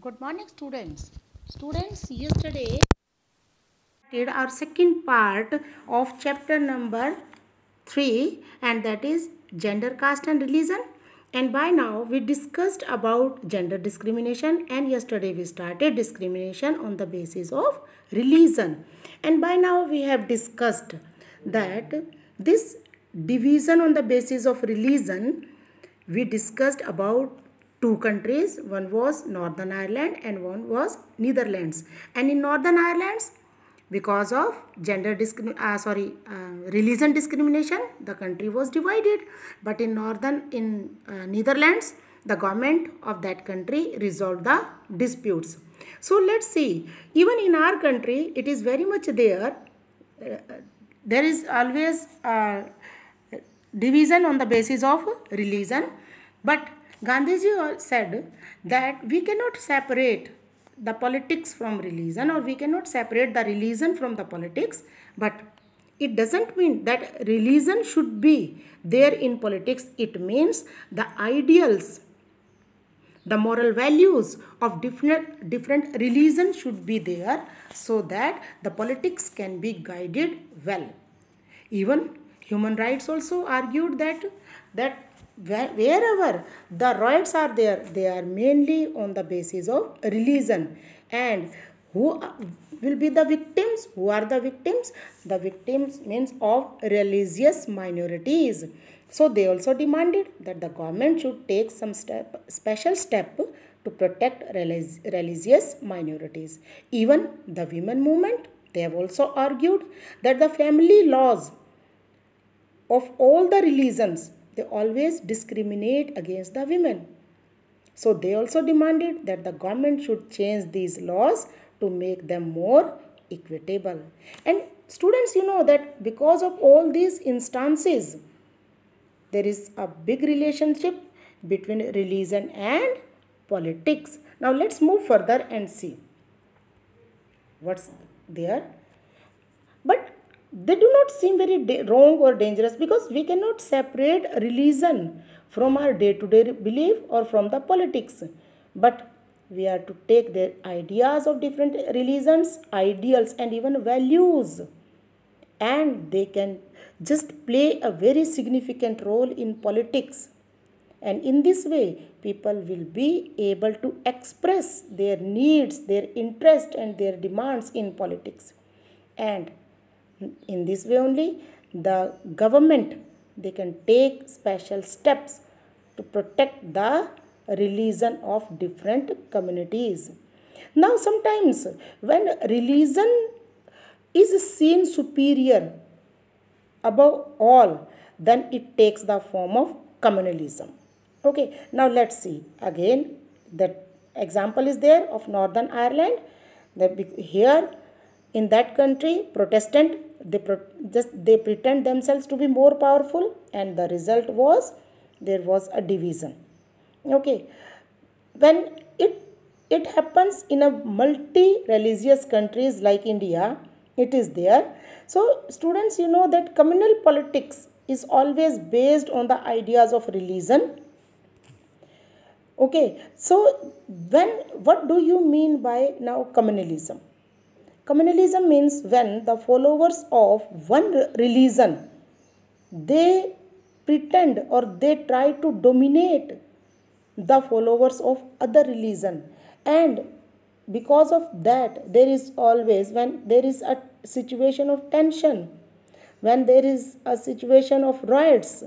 Good morning, students. Students, yesterday did our second part of chapter number 3, and that is gender, caste and religion. And by now we discussed about gender discrimination, and yesterday we started discrimination on the basis of religion. And by now we have discussed that this division on the basis of religion, we discussed about two countries. One was Northern Ireland and one was Netherlands. And in Northern Ireland, because of religion discrimination, the country was divided. But in Netherlands, the government of that country resolved the disputes. So let's see, even in our country it is very much there. There is always division on the basis of religion, but Gandhiji said that we cannot separate the politics from religion, or we cannot separate the religion from the politics, but it doesn't mean that religion should be there in politics. It means the ideals, the moral values of different religions should be there, so that the politics can be guided well. Even human rights also argued that wherever the rights are there, they are mainly on the basis of religion. And who will be the victims? Who are the victims? The victims means of religious minorities. So they also demanded that the government should take some special step to protect religious minorities. Even the women movement, they have also argued that the family laws of all the religions, they always discriminate against the women. So they also demanded that the government should change these laws to make them more equitable. And students, you know that because of all these instances, there is a big relationship between religion and politics. Now let's move further and see what's there. But they do not seem very wrong or dangerous, because we cannot separate religion from our day-to-day belief or from the politics. But we are to take their ideas of different religions, ideals and even values, and they can just play a very significant role in politics. And in this way, people will be able to express their needs, their interest and their demands in politics. And in this way only, the government, they can take special steps to protect the religion of different communities. Now sometimes when religion is seen superior above all, then it takes the form of communalism. Okay, now let's see again. That example is there of Northern Ireland. Here in that country, Protestant, they pretend themselves to be more powerful, and the result was there was a division. Okay, when it happens in a multi-religious countries like India, it is there. So students, you know that communal politics is always based on the ideas of religion. Okay, so what do you mean by now communalism? Communalism means when the followers of one religion, they pretend or they try to dominate the followers of other religion. And because of that, there is always, when there is a situation of tension, when there is a situation of riots,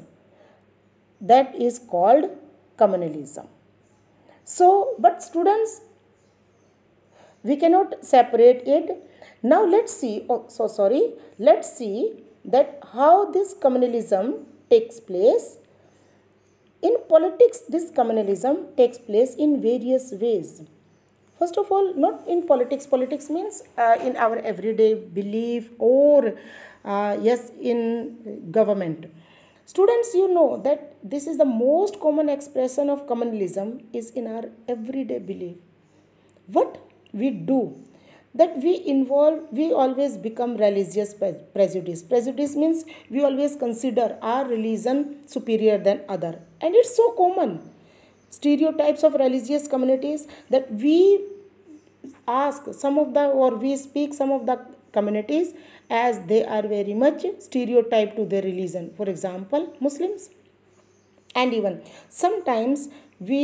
that is called communalism. So, but students, we cannot separate it. Now let's see, let's see that how this communalism takes place. In politics, this communalism takes place in various ways. First of all, not in politics. Politics means in our everyday belief, or yes, in government. Students, you know that this is the most common expression of communalism is in our everyday belief. What we do, that we always become religious prejudice means we always consider our religion superior than other, and it's so common. stereotypes of religious communities, that we ask some of the, or we speak some of the communities as they are very much stereotyped to their religion. For example, Muslims. And even sometimes we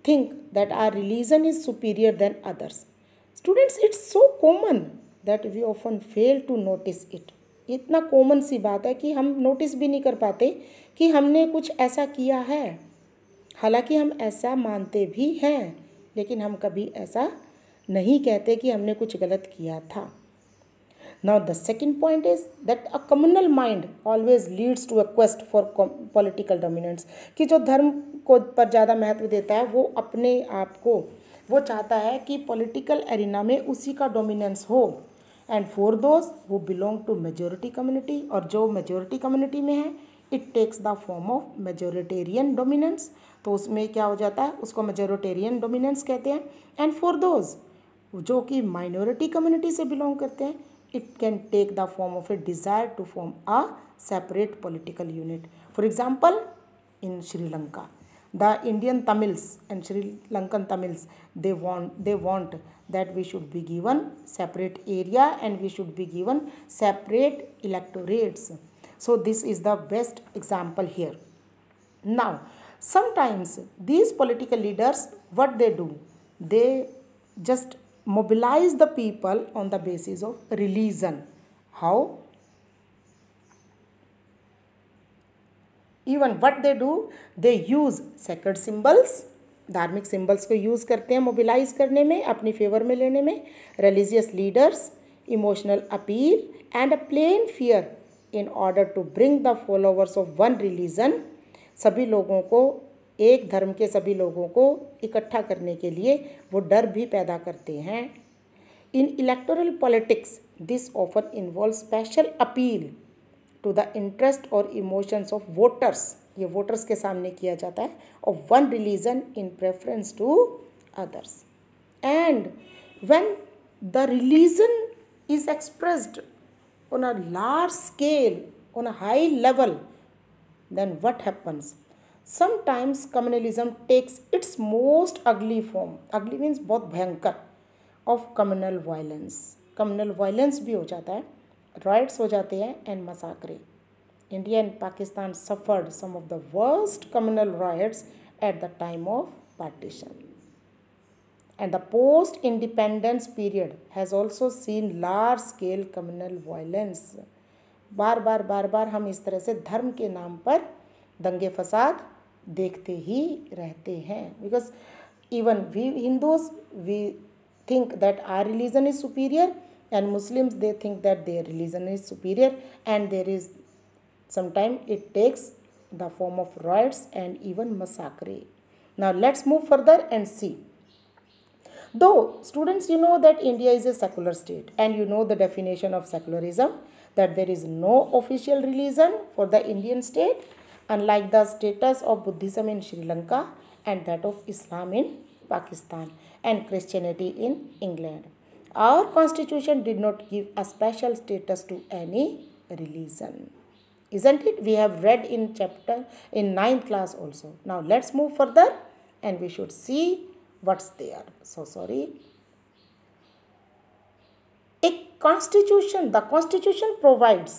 think that our religion is superior than others. Students, it's so common that we often fail to notice it. इतना common सी बात है कि हम notice भी नहीं कर पाते कि हमने कुछ ऐसा किया है, हालांकि हम ऐसा मानते भी हैं, लेकिन हम कभी ऐसा नहीं कहते कि हमने कुछ गलत किया था. Now the second point is that a communal mind always leads to a quest for political dominance. कि जो धर्म को पर ज़्यादा महत्व देता है वो अपने आप को वो चाहता है कि पॉलिटिकल एरिना में उसी का डोमिनेंस हो. एंड फॉर दोज वो बिलोंग टू मेजोरिटी कम्युनिटी, और जो मेजोरिटी कम्युनिटी में है it takes the form of majoritarian dominance. तो उसमें क्या हो जाता है, उसको मेजोरिटेरियन डोमिनेंस कहते हैं. एंड फॉर दोज जो कि माइनॉरिटी कम्युनिटी से बिलोंग करते हैं, it can take the form of a desire to form a separate political unit. For example, in Sri Lanka, the Indian Tamils and Sri Lankan Tamils, they want that we should be given separate area and we should be given separate electorates. So this is the best example here. Now, sometimes these political leaders, what they do, they just mobilize the people on the basis of religion. How? Even what they do, they use sacred symbols, धार्मिक symbols को use करते हैं mobilise करने में, अपनी favour में लेने में. Religious leaders, emotional appeal and a plain fear in order to bring the followers of one religion. सभी लोगों को, एक धर्म के सभी लोगों को इकट्ठा करने के लिए वो डर भी पैदा करते हैं. In electoral politics this often involve special appeal to the interest और इमोशंस ऑफ वोटर्स. ये वोटर्स के सामने किया जाता है, of one religion in preference to others. And when the religion is expressed on a large scale, on a high level, then what happens? Sometimes communalism takes its most ugly form. Ugly means बहुत भयंकर, of communal violence. Communal violence भी हो जाता है, riots हो जाते हैं and massacre. India and Pakistan suffered some of the worst communal riots at the time of partition. And the post-independence period has also seen large-scale communal violence. बार बार हम इस तरह से धर्म के नाम पर दंगे फसाद देखते ही रहते हैं. Because even we Hindus we think that our religion is superior and Muslims they think that their religion is superior, and there is sometime it takes the form of riots and even massacre. Now let's move further and see. Though students, you know that India is a secular state, and you know the definition of secularism, that there is no official religion for the Indian state, unlike the status of Buddhism in Sri Lanka and that of Islam in Pakistan and Christianity in England. Our constitution did not give a special status to any religion. Isn't it? We have read in chapter in 9th class also. Now let's move further and we should see what's there. So sorry. The constitution provides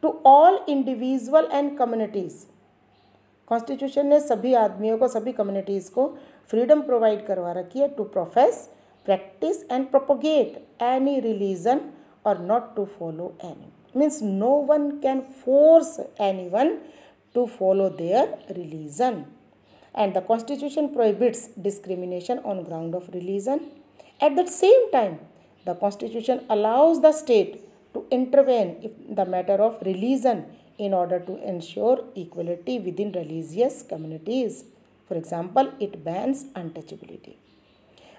to all individual and communities. Constitution ने सभी आदमियों को, सभी communities को freedom provide करवा रखी है to profess, practice and propagate any religion or not to follow any. Means no one can force anyone to follow their religion. And the constitution prohibits discrimination on ground of religion. At the same time, the constitution allows the state to intervene in the matter of religion in order to ensure equality within religious communities. For example, it bans untouchability.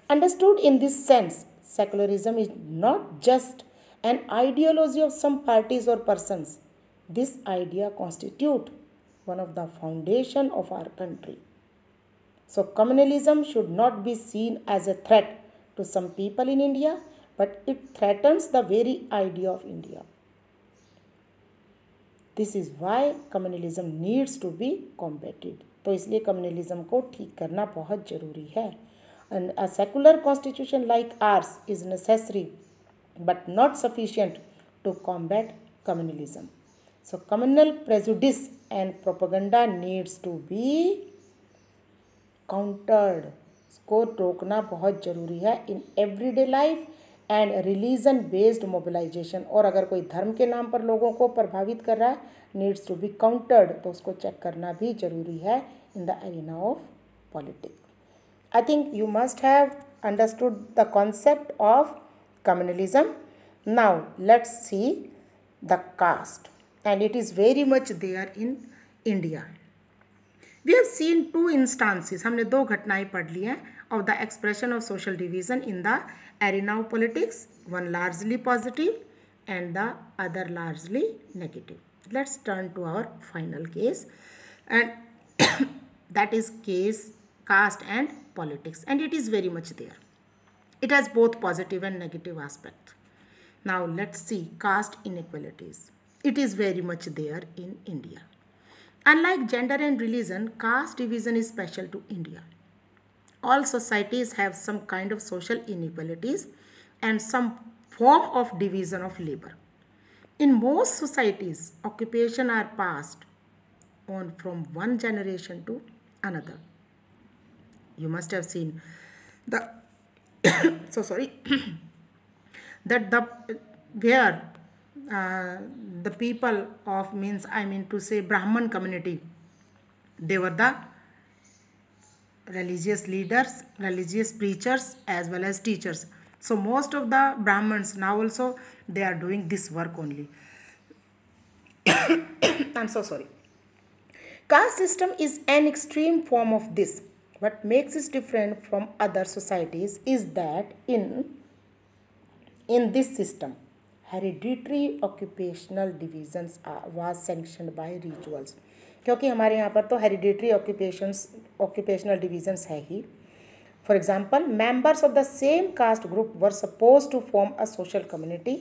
Understood in this sense, secularism is not just an ideology of some parties or persons. This idea constitutes one of the foundation of our country. So communalism should not be seen as a threat to some people in India, but it threatens the very idea of India. This is why communalism needs to be combated. तो इसलिए communalism को ठीक करना बहुत ज़रूरी है. And a secular constitution like ours is necessary but not sufficient to combat communalism. So communal prejudice and propaganda needs to be countered. इसको रोकना बहुत ज़रूरी है in everyday life and religion based mobilization. और अगर कोई धर्म के नाम पर लोगों को प्रभावित कर रहा है, नीड्स टू बी काउंटर्ड, तो उसको चेक करना भी ज़रूरी है in the arena of politics. I think you must have understood the concept of communalism. Now let's see the caste, and it is very much there in India. We have seen two instances, हमने दो घटनाएं पढ़ ली हैं, of the expression of social division in the arena of politics, one largely positive and the other largely negative. Let's turn to our final case, and that is case caste and politics, and it is very much there. It has both positive and negative aspects. Now let's see caste inequalities. It is very much there in India. Unlike gender and religion, caste division is special to India. All societies have some kind of social inequalities and some form of division of labor. In most societies, occupation are passed on from one generation to another. You must have seen the so sorry that the where the people of means I mean to say Brahman community, they were the religious leaders, religious preachers as well as teachers. So most of the Brahmins now also they are doing this work only. I'm so sorry. Caste system is an extreme form of this. What makes it different from other societies is that in this system, hereditary occupational divisions was sanctioned by rituals. क्योंकि हमारे यहाँ पर तो hereditary occupational divisions है ही. For example, members of the same caste group were supposed to form a social community,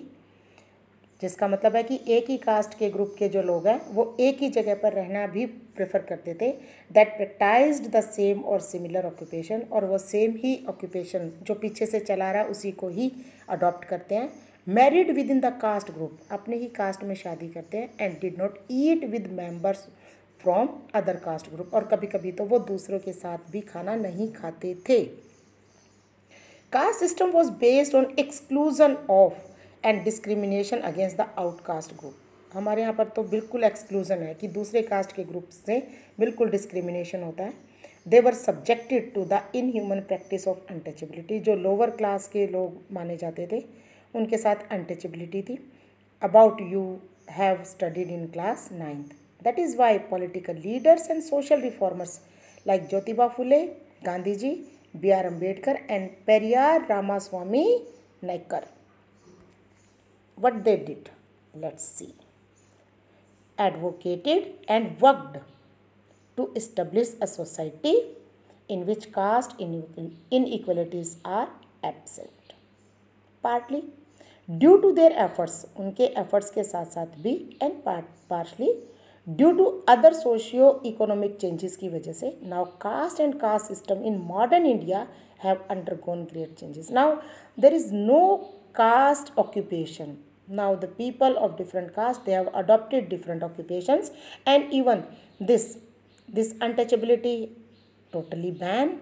जिसका मतलब है कि एक ही कास्ट के ग्रुप के जो लोग हैं वो एक ही जगह पर रहना भी प्रेफर करते थे. दैट प्रैक्टाइज्ड द सेम और सिमिलर ऑक्यूपेशन, और वो सेम ही ऑक्यूपेशन जो पीछे से चला रहा है उसी को ही अडॉप्ट करते हैं. Married with in the caste group, अपने ही कास्ट में शादी करते हैं. And did not eat with members from other caste group, और कभी कभी तो वो दूसरों के साथ भी खाना नहीं खाते थे. Caste system was based on exclusion of and discrimination against the outcast group. हमारे यहाँ पर तो बिल्कुल एक्सक्लूजन है कि दूसरे कास्ट के ग्रुप से बिल्कुल डिस्क्रिमिनेशन होता है. They were subjected to the inhuman practice of untouchability. जो लोअर क्लास के लोग माने जाते थे उनके साथ अनटचेबिलिटी थी. About you have studied in class 9th. That is why political leaders and social reformers like Jyotiba Phule, Gandhi ji, B.R. Ambedkar and Periyar Ramaswamy Naicker, what they did, let's see, advocated and worked to establish a society in which caste inequalities are absent, partly due to their efforts, उनके efforts के साथ साथ भी, and partially due to other socio-economic changes की वजह से. Now caste and caste system in modern India have undergone great changes. Now there is no caste occupation. Now the people of different caste, they have adopted different occupations, and even this untouchability totally banned.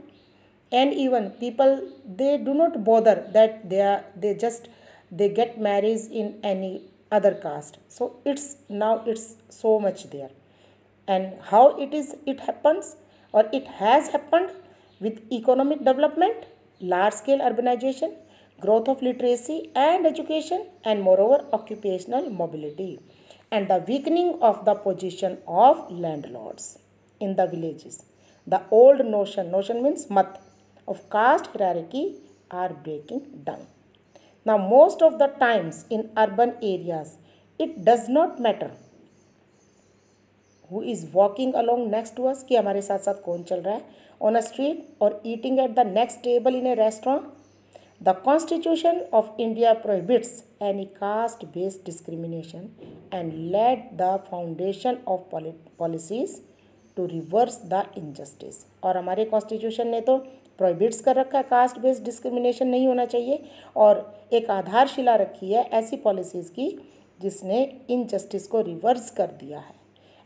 And even people, they do not bother that they get married in any other caste. So it's so much there. And how it happens, or it has happened with economic development, large scale urbanization, growth of literacy and education, and moreover occupational mobility, and the weakening of the position of landlords in the villages. The old notion means mat of caste hierarchy are breaking down. Now most of the times in urban areas, it does not matter who is walking along next to us, कि हमारे साथ साथ कौन चल रहा है on a street or eating at the next table in a restaurant. The Constitution of India prohibits any caste-based discrimination and laid the foundation of policies to reverse the injustice. और हमारे कॉन्स्टिट्यूशन ने तो prohibits कर रखा है, caste based discrimination नहीं होना चाहिए, और एक आधारशिला रखी है ऐसी पॉलिसीज़ की जिसने इनजस्टिस को रिवर्स कर दिया है।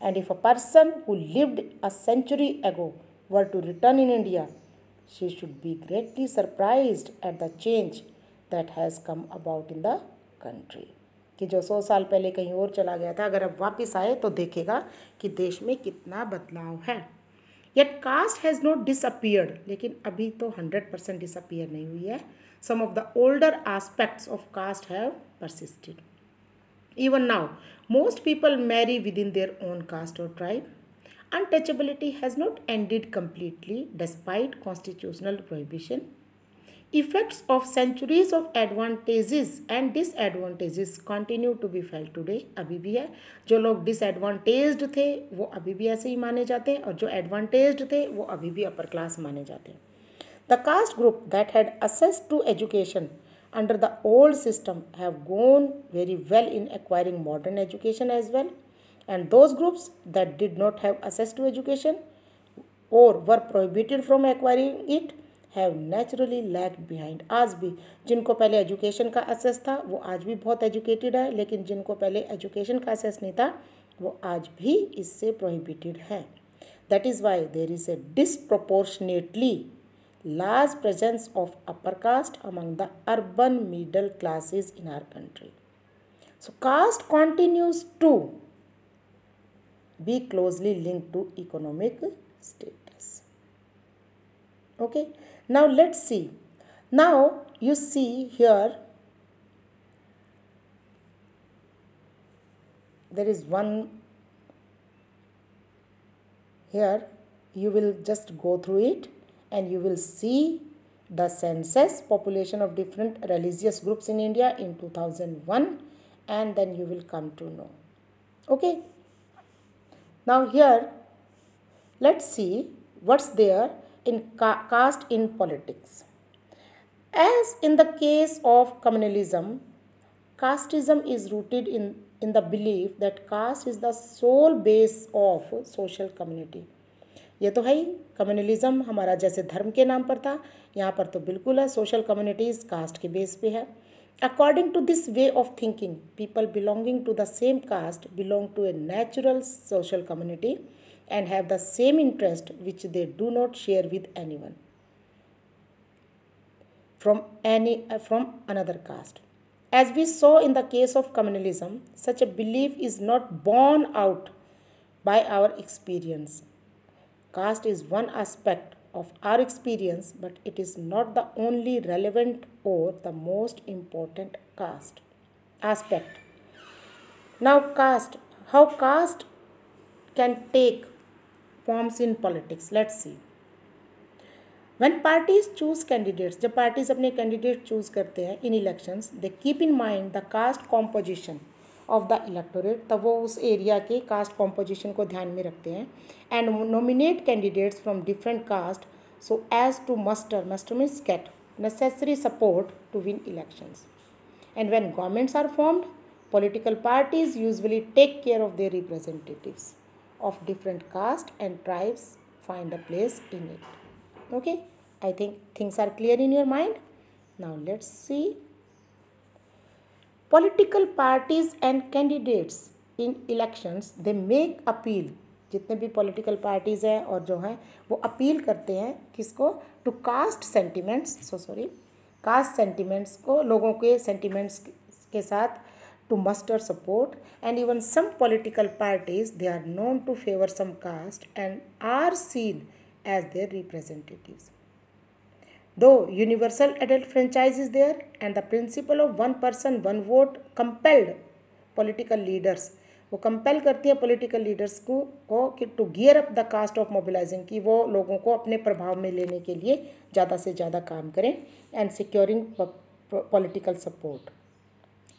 And if a person who lived a century ago were to return in India, she should be greatly surprised at the change that has come about in the country। कि जो 100 साल पहले कहीं और चला गया था, अगर अब वापस आए तो देखेगा कि देश में कितना बदलाव है। Yet caste has not disappeared, लेकिन अभी तो 100% disappear नहीं हुई है। Some of the older aspects of caste have persisted. Even now, most people marry within their own caste or tribe. Untouchability has not ended completely despite constitutional prohibition. Effects of centuries of advantages and disadvantages continue to be felt today। अभी भी है, जो लोग disadvantaged थे वो अभी भी ऐसे ही माने जाते हैं, और जो advantaged थे वो अभी भी upper class माने जाते हैं। The caste group that had access to education under the old system have gone very well in acquiring modern education as well, and those groups that did not have access to education or were prohibited from acquiring it have naturally lagged behind। आज भी जिनको पहले education का access था वो आज भी बहुत एजुकेटेड है, लेकिन जिनको पहले एजुकेशन का एक्सेस नहीं था वो आज भी इससे प्रोहिबिटेड है। That is why there is a disproportionately large presence of upper caste among the urban middle classes in our country। So caste continues to be closely linked to economic status। Okay, now let's see, now you see here there is one, here you will just go through it and you will see the census population of different religious groups in India in 2001, and then you will come to know। Okay, now here let's see what's there in caste in politics। As in the case of communalism, casteism is rooted in the belief that caste is the sole base of social community। ये तो है ही, communalism हमारा जैसे धर्म के नाम पर था, यहाँ पर तो बिल्कुल है, सोशल कम्युनिटीज़ कास्ट के बेस पे है। According to this way of thinking, people belonging to the same caste belong to a natural social community and have the same interest which they do not share with any one from another caste। As we saw in the case of communalism, such a belief is not borne out by our experience। Caste is one aspect of our experience, but it is not the only relevant or the most important aspect। Now caste, how caste can take forms in politics, let's see। When parties choose candidates, जब parties अपने candidate choose करते हैं in elections, they keep in mind the caste composition of the electorate, तब वो उस area के cast composition को ध्यान में रखते हैं, and nominate candidates from different caste so as to muster means get necessary support to win elections. And when governments are formed, political parties usually take care of their representatives of different caste and tribes find a place in it. Okay, I think things are clear in your mind. Now let's see political parties and candidates in elections, they make appeal। जितने भी political parties हैं और जो हैं वो appeal करते हैं किसको, to cast sentiments को, लोगों के sentiments के साथ to muster support। and even some political parties, they are known to favor some caste and are seen as their representatives। Though universal adult franchise is there and the principle of one person one vote compelled political leaders, वो compel करती है political leaders को कि to gear up the caste of mobilizing, कि वो लोगों को अपने प्रभाव में लेने के लिए ज़्यादा से ज़्यादा काम करें, and securing political support.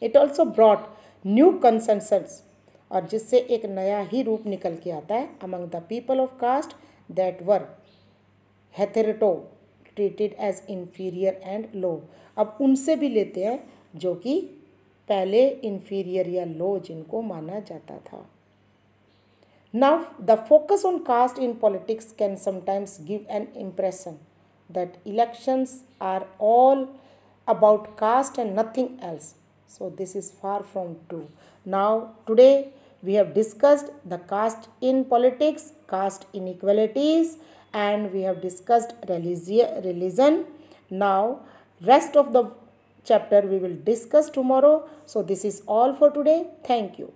It also brought new consensus, और जिससे एक नया ही रूप निकल के आता है among the people of caste that were हेथेरेटो treated as inferior and low. अब उनसे भी लेते हैं जो कि पहले इन्फीरियर या लो जिनको माना जाता था। Now, the focus on caste in politics can sometimes give an impression that elections are all about caste and nothing else. So, this is far from true. Now, today we have discussed the caste in politics, caste inequalities, and we have discussed religion. Now, rest of the chapter we will discuss tomorrow. So, this is all for today. Thank you.